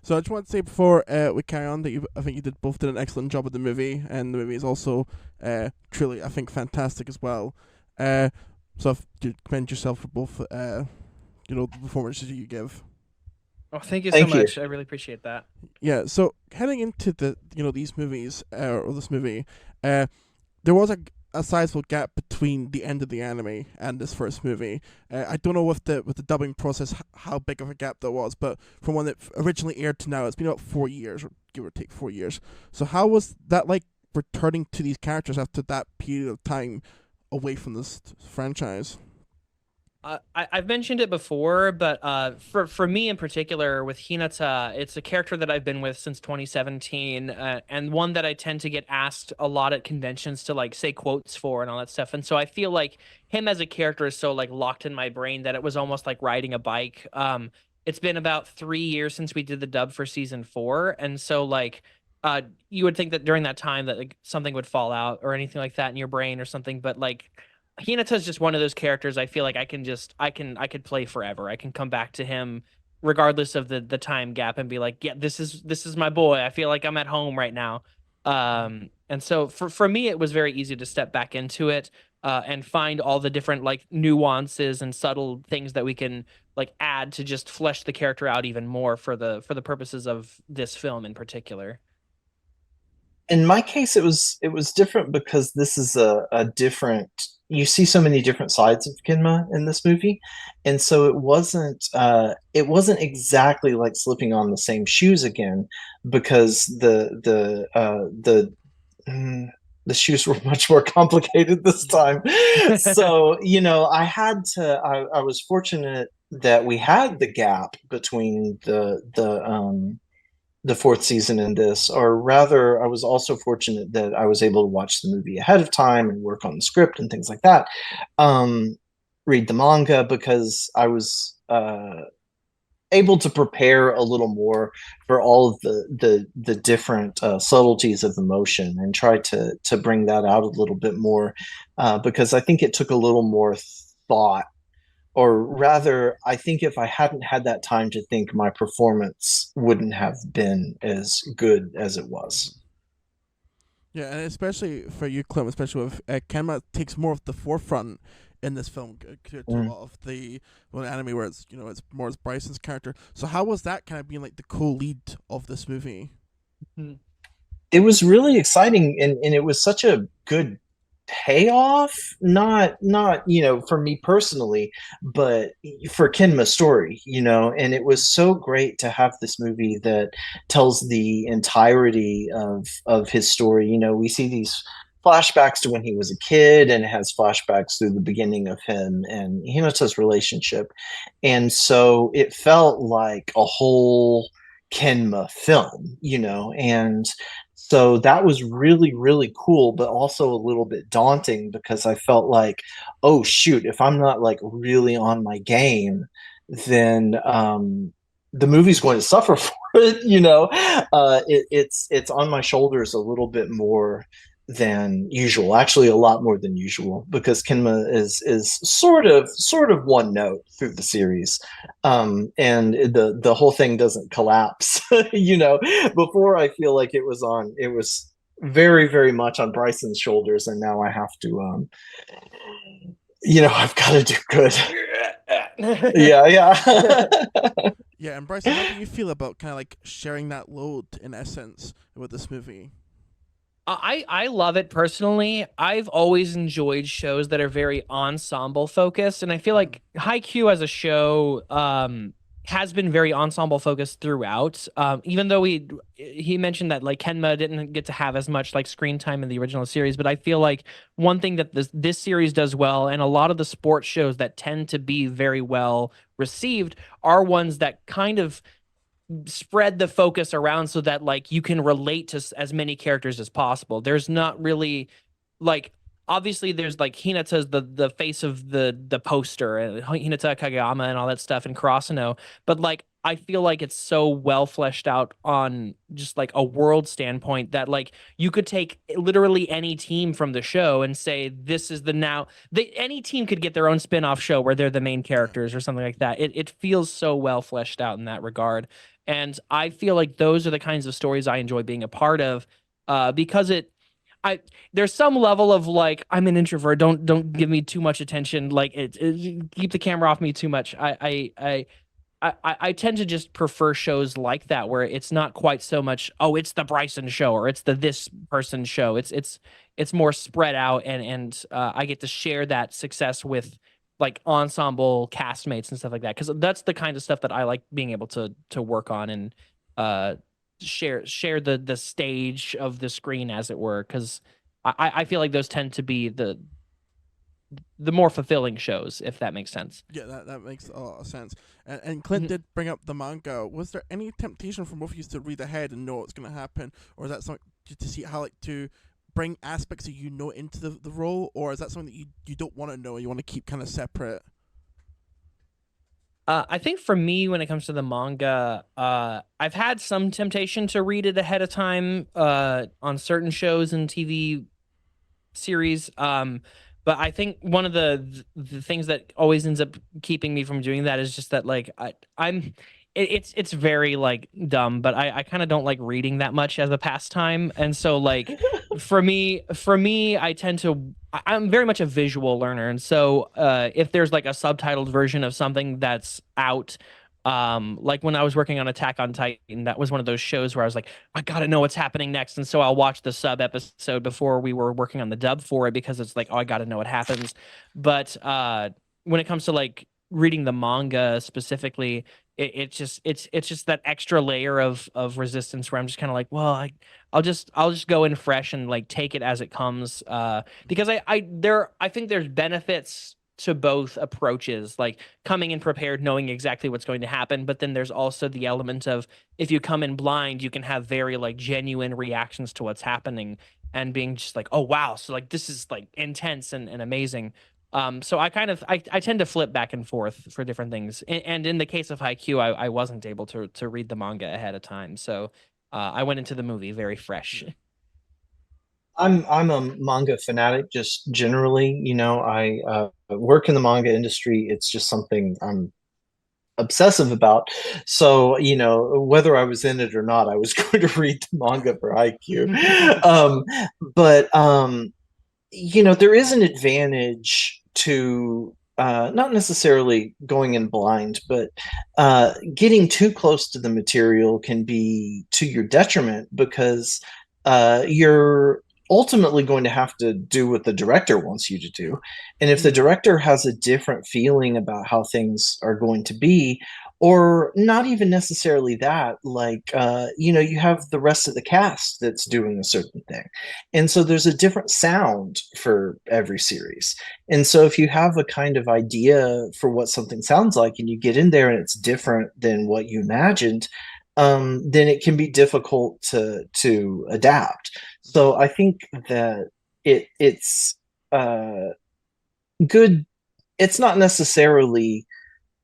So I just want to say before we carry on that I think you both did an excellent job with the movie, and the movie is also truly, I think, fantastic as well. Uh, so you commend yourself for both, the performances you give. Oh, thank you so Thank you. much. I really appreciate that. Yeah. So heading into these movies or this movie, uh, there was a sizable gap between the end of the anime and this first movie. I don't know with the dubbing process how big of a gap there was, but from when it originally aired to now, it's been about 4 years, or give or take 4 years. So how was that like returning to these characters after that period of time away from this franchise? I've mentioned it before, but for me in particular with Hinata, it's a character that I've been with since 2017, and one that I tend to get asked a lot at conventions to like say quotes for and all that stuff. And so I feel like him as a character is so like locked in my brain that it was almost like riding a bike. It's been about 3 years since we did the dub for season four, and so like you would think that during that time that like something would fall out or anything like that in your brain or something, but like Hinata is just one of those characters I feel like I could play forever. I can come back to him regardless of the time gap and be like, yeah, this is my boy. I feel like I'm at home right now. And so for me it was very easy to step back into it and find all the different like nuances and subtle things that we can like add to just flesh the character out even more for the purposes of this film in particular. In my case, it was different because this is a different. You see so many different sides of Kinma in this movie, and so it wasn't exactly like slipping on the same shoes again, because the shoes were much more complicated this time. So, I was fortunate that we had the gap between the fourth season in this, or rather, I was also fortunate that I was able to watch the movie ahead of time and work on the script and things like that. Um, Read the manga because I was able to prepare a little more for all of the different subtleties of emotion and try to bring that out a little bit more, because I think it took a little more thought, or rather, I think if I hadn't had that time to think, my performance wouldn't have been as good as it was. Yeah, and especially for you, Clem, especially with Kenma takes more of the forefront in this film compared to a Mm. lot of the anime where it's more as Bryson's character. So how was that kind of being like the co-lead of this movie? It was really exciting, and it was such a good payoff, not for me personally, but for Kenma's story, and it was so great to have this movie that tells the entirety of his story. We see these flashbacks to when he was a kid, and it has flashbacks through the beginning of him and Hinata's relationship, and so it felt like a whole Kenma film, and so that was really, really cool, but also a little bit daunting because I felt like, oh shoot, if I'm not like really on my game, then the movie's going to suffer for it. It's on my shoulders a little bit more than usual, actually a lot more than usual, because Kinma is sort of one note through the series, and the whole thing doesn't collapse. Before, I feel like it was very, very much on Bryson's shoulders, and now I have to, I've got to do good. Yeah, yeah. Yeah, and Bryson, how do you feel about kind of like sharing that load in essence with this movie? I love it personally. I've always enjoyed shows that are very ensemble focused, and I feel Mm-hmm. like Haikyu as a show has been very ensemble focused throughout. Even though he mentioned that like Kenma didn't get to have as much like screen time in the original series, but I feel like one thing that this series does well, and a lot of the sports shows that tend to be very well received, are ones that kind of spread the focus around so that like you can relate to as many characters as possible. There's not really like obviously there's like Hinata's the face of the poster, and Hinata Kageyama and all that stuff in Karasuno, but like I feel like it's so well fleshed out on just like a world standpoint that like you could take literally any team from the show and say this is the now any team could get their own spin-off show where they're the main characters or something like that. It feels so well fleshed out in that regard. And I feel like those are the kinds of stories I enjoy being a part of, because I there's some level of like I'm an introvert. Don't give me too much attention. Like keep the camera off me too much. I tend to just prefer shows like that where it's not quite so much, oh, it's the Bryson show or it's the this person show. It's more spread out, and I get to share that success with like ensemble castmates and stuff like that, because that's the kind of stuff that I like being able to work on and uh share the stage of the screen, as it were, because I feel like those tend to be the more fulfilling shows, if that makes sense. Yeah, that makes a lot of sense. And Clint did bring up the manga. Was there any temptation from both of you to read ahead and know what's going to happen, or is that something to see how like to bring aspects that you know into the role, or is that something that you don't want to know and you want to keep kind of separate? I think for me, when it comes to the manga, I've had some temptation to read it ahead of time on certain shows and TV series. But I think one of the things that always ends up keeping me from doing that is just that like it's very like dumb, but I kind of don't like reading that much as a pastime, and so like for me I tend to I'm very much a visual learner, and so if there's like a subtitled version of something that's out, like when I was working on Attack on Titan, that was one of those shows where I was like, I gotta know what's happening next, and so I'll watch the sub episode before we were working on the dub for it, because it's like, oh, I gotta know what happens. But when it comes to like reading the manga specifically, it's just that extra layer of resistance where I'm just kind of like, well, I'll just go in fresh and like take it as it comes, because I think there's benefits to both approaches, like coming in prepared, knowing exactly what's going to happen, but then there's also the element of, if you come in blind, you can have very like genuine reactions to what's happening and being just like, oh wow, so like this is like intense and amazing. So I tend to flip back and forth for different things, and in the case of Haikyu, I wasn't able to read the manga ahead of time, so I went into the movie very fresh. I'm a manga fanatic just generally. I work in the manga industry. It's just something I'm obsessive about. So, whether I was in it or not, I was going to read the manga for IQ. But there is an advantage to not necessarily going in blind, but getting too close to the material can be to your detriment, because you're ultimately going to have to do what the director wants you to do. And if the director has a different feeling about how things are going to be, or not even necessarily that, like, you have the rest of the cast that's doing a certain thing. And so there's a different sound for every series. And so if you have a kind of idea for what something sounds like and you get in there and it's different than what you imagined, then it can be difficult to adapt. So I think that it's good. It's not necessarily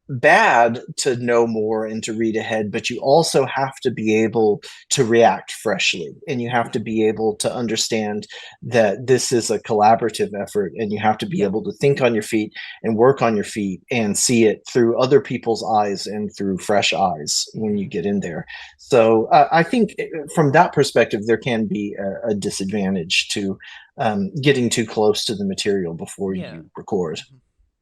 bad to know more and to read ahead, but you also have to be able to react freshly, and you have to be able to understand that this is a collaborative effort, and you have to be able to think on your feet and work on your feet and see it through other people's eyes and through fresh eyes when you get in there. So I think from that perspective, there can be a disadvantage to getting too close to the material before you record.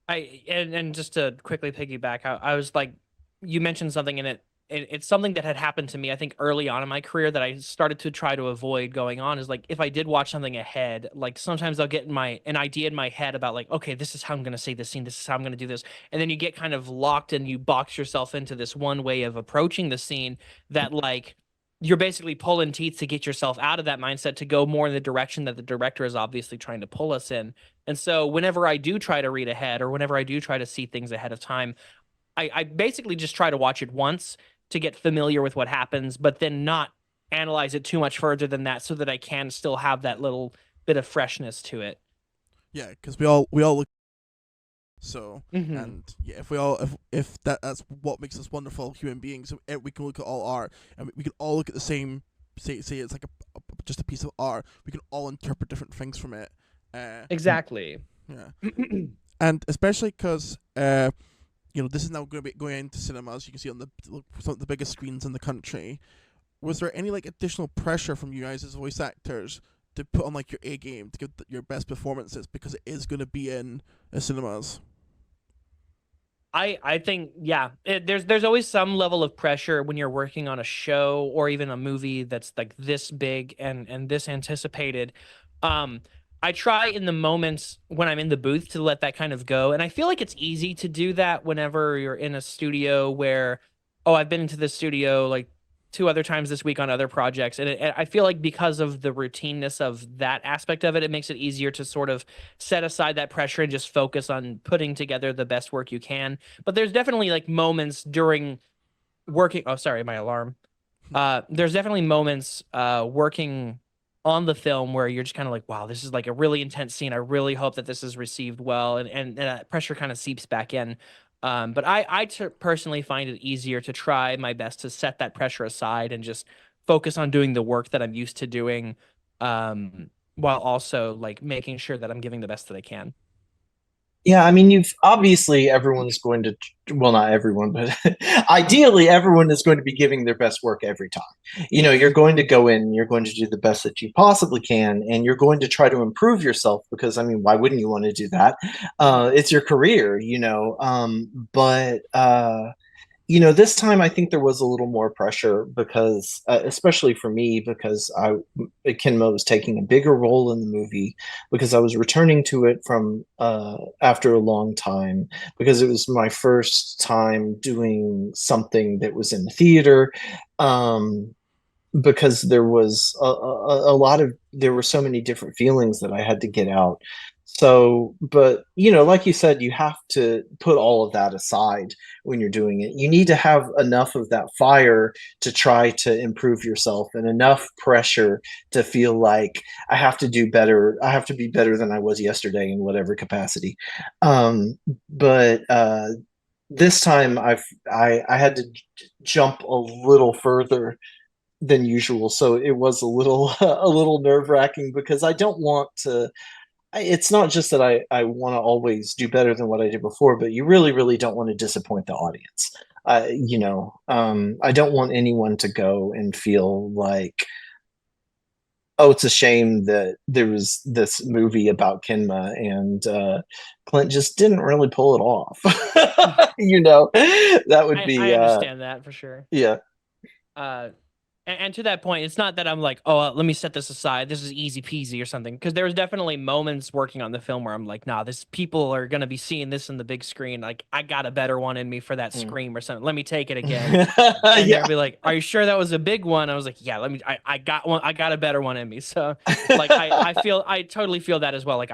And just to quickly piggyback, I was like, you mentioned something in it. It's something that had happened to me, I think, early on in my career that I started to try to avoid going on. Is like, if I did watch something ahead, like sometimes I'll get an idea in my head about like, okay, this is how I'm going to say this scene. This is how I'm going to do this. And then you get kind of locked and you box yourself into this one way of approaching the scene that like, you're basically pulling teeth to get yourself out of that mindset to go more in the direction that the director is obviously trying to pull us in. And so whenever I do try to read ahead, or whenever I do try to see things ahead of time, I basically just try to watch it once to get familiar with what happens, but then not analyze it too much further than that, so that I can still have that little bit of freshness to it. Yeah, because we all look so, Hmm. and yeah, if we all if that's what makes us wonderful human beings, we can look at all art, and we can all look at the same. Say it's like just a piece of art. We can all interpret different things from it. Exactly. Yeah, and especially because this is now going to be going into cinemas. You can see on some of the biggest screens in the country. Was there any like additional pressure from you guys as voice actors to put on like your A game to give your best performances because it is going to be in cinemas? I think yeah, there's always some level of pressure when you're working on a show or even a movie that's like this big and this anticipated. Um, I try in the moments when I'm in the booth to let that kind of go, and I feel like it's easy to do that whenever you're in a studio where, oh, I've been into this studio like two other times this week on other projects, and I feel like because of the routineness of that aspect of it, it makes it easier to sort of set aside that pressure and just focus on putting together the best work you can. But there's definitely like moments during working. Oh, sorry, my alarm. There's definitely moments working on the film where you're just kind of like, wow, this is like a really intense scene. I really hope that this is received well, and that pressure kind of seeps back in. But personally find it easier to try my best to set that pressure aside and just focus on doing the work that I'm used to doing, while also like making sure that I'm giving the best that I can. Yeah, I mean, you've obviously everyone's going to, well, not everyone, but ideally, everyone is going to be giving their best work every time. You're Yes. going to go in, you're going to do the best that you possibly can, and you're going to try to improve yourself because, I mean, why wouldn't you want to do that? It's your career, but this time I think there was a little more pressure because, especially for me, because Kinmo was taking a bigger role in the movie, because I was returning to it from after a long time, because it was my first time doing something that was in the theater. Um, because there was a lot of there were so many different feelings that I had to get out. So, but like you said, you have to put all of that aside when you're doing it. You need to have enough of that fire to try to improve yourself, and enough pressure to feel like I have to do better. I have to be better than I was yesterday in whatever capacity. But this time I had to jump a little further than usual, so it was a little a little nerve-wracking, because I don't want to it's not just that I want to always do better than what I did before, but you really, really don't want to disappoint the audience. I don't want anyone to go and feel like, oh, it's a shame that there was this movie about Kinma and Clint just didn't really pull it off. That would I be understand that for sure. yeah. Uh, and to that point, it's not that I'm like, oh, let me set this aside. This is easy peasy or something. Because there was definitely moments working on the film where I'm like, nah, this people are gonna be seeing this in the big screen. Like, I got a better one in me for that Mm. scream or something. Let me take it again. And Yeah. they'll be like, "Are you sure that was a big one?" I was like, "Yeah, let me. I got one. I got a better one in me." So, like, I totally feel that as well. Like,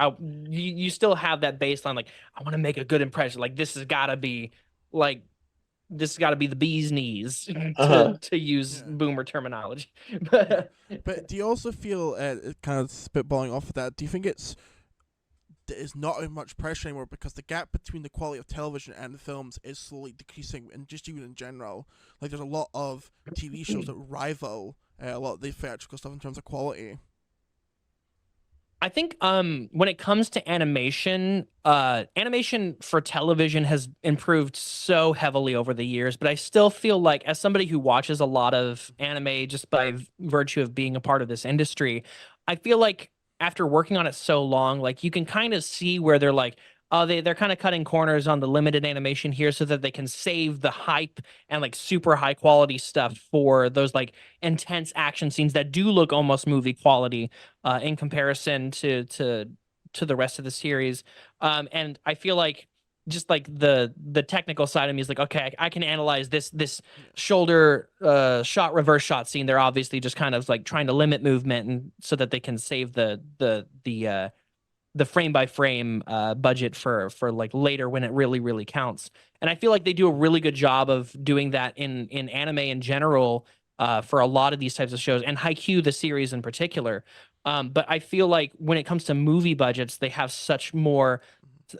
you still have that baseline. Like, I want to make a good impression. Like, like this has got to be the bee's knees Uh-huh. to use Yeah. boomer terminology. Yeah. But do you also feel kind of spitballing off of that? Do you think there's not as much pressure anymore because the gap between the quality of television and the films is slowly decreasing, and just even in general, like there's a lot of TV shows that rival a lot of the theatrical stuff in terms of quality. I think when it comes to animation, animation for television has improved so heavily over the years, but I still feel like, as somebody who watches a lot of anime just by virtue of being a part of this industry, I feel like after working on it so long, like you can kind of see where they're like, oh, they're kind of cutting corners on the limited animation here so that they can save the hype and like super high quality stuff for those like intense action scenes that do look almost movie quality, in comparison to the rest of the series. And I feel like just like the technical side of me is like, okay, I can analyze this shoulder shot reverse shot scene. They're obviously just kind of like trying to limit movement and so that they can save the frame by frame budget for like later when it really counts. And I feel like they do a really good job of doing that in anime in general, for a lot of these types of shows, and Haikyu the series in particular. But I feel like when it comes to movie budgets, they have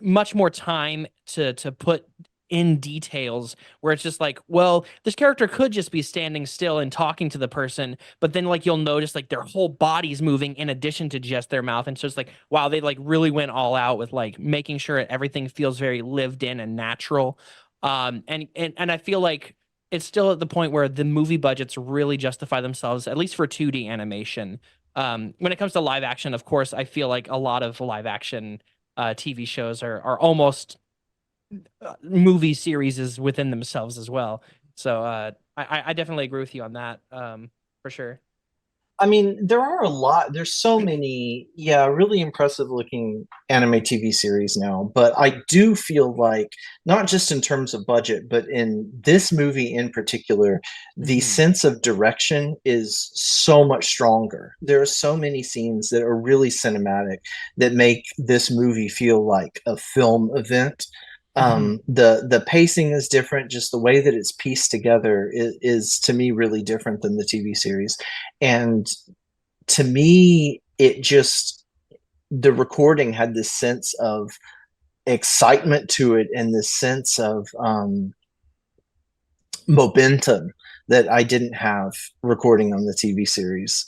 much more time to put in details where it's just like, well, this character could just be standing still and talking to the person, but then like you'll notice like their whole body's moving in addition to just their mouth. And so it's like, wow, they like really went all out with like making sure everything feels very lived in and natural. And I feel like it's still at the point where the movie budgets really justify themselves, at least for 2D animation. When it comes to live action, of course, I feel like a lot of live action TV shows are almost movie series within themselves as well. So I definitely agree with you on that, for sure. I mean, there's so many, yeah, really impressive looking anime TV series now. But I do feel like, not just in terms of budget, but in this movie in particular, the sense of direction is so much stronger. There are so many scenes that are really cinematic that make this movie feel like a film event. The pacing is different. Just the way that it's pieced together is to me really different than the TV series. And to me, the recording had this sense of excitement to it and this sense of momentum that I didn't have recording on the TV series.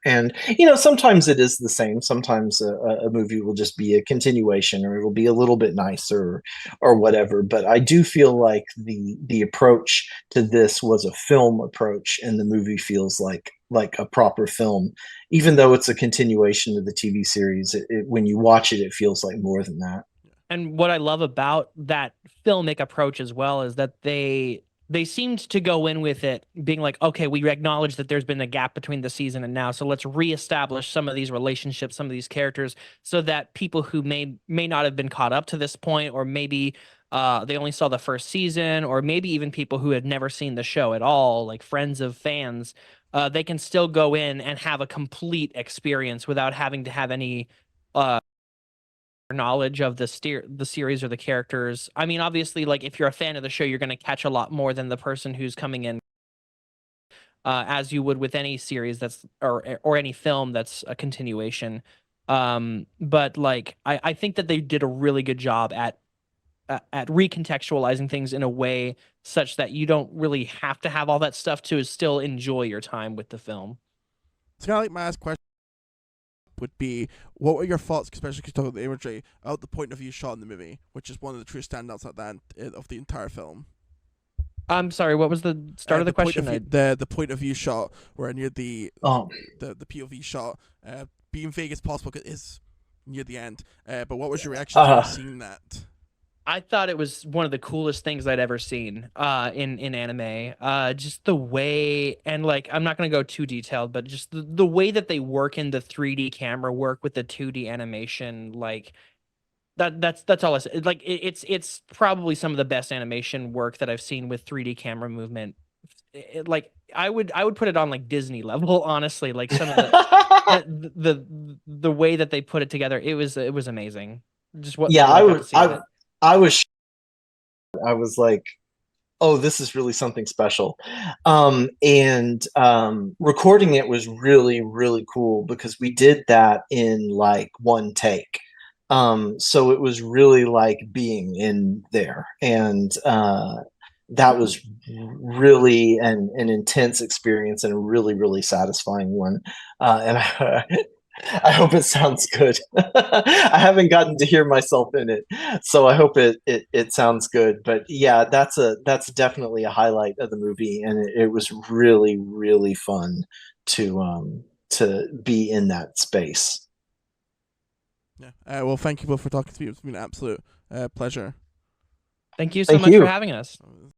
And sometimes it is the same. Sometimes a movie will just be a continuation, or it will be a little bit nicer, or whatever. But I do feel like the approach to this was a film approach, and the movie feels like a proper film, even though it's a continuation of the TV series. When you watch it, it feels like more than that. And what I love about that filmic approach as well is that they seemed to go in with it being like, okay, we acknowledge that there's been a gap between the season and now, so let's reestablish some of these relationships, some of these characters, so that people who may not have been caught up to this point, or maybe they only saw the first season, or maybe even people who had never seen the show at all, like friends of fans, they can still go in and have a complete experience without having to have any knowledge of the series or the characters. I mean, obviously, like if you're a fan of the show, you're going to catch a lot more than the person who's coming in, as you would with any series that's or any film that's a continuation. But like I think that they did a really good job at recontextualizing things in a way such that you don't really have to have all that stuff to still enjoy your time with the film. It's kind of like my last question would be, what were your thoughts, especially because you talk about the imagery, out the point of view shot in the movie, which is one of the true standouts at the end of the entire film? I'm sorry, what was the start of the question? The point of view shot, where near the POV shot, being vague as possible, because it is near the end. But what was your reaction to seeing that? I thought it was one of the coolest things I'd ever seen in anime. Just the way, and like I'm not gonna go too detailed, but just the way that they work in the 3D camera work with the 2D animation, like that's all I said. Like it's probably some of the best animation work that I've seen with 3D camera movement. Like I would put it on like Disney level, honestly. Like some of the way that they put it together, it was amazing. Just what I was like, oh, this is really something special. And recording it was really, really cool because we did that in like one take. So it was really like being in there. And that was really an intense experience and a really, really satisfying one. And I hope it sounds good. I haven't gotten to hear myself in it, so I hope it sounds good. But yeah, that's definitely a highlight of the movie, and it was really, really fun to be in that space. Yeah. Well, thank you both for talking to me. It's been an absolute pleasure. Thank you so much for having us.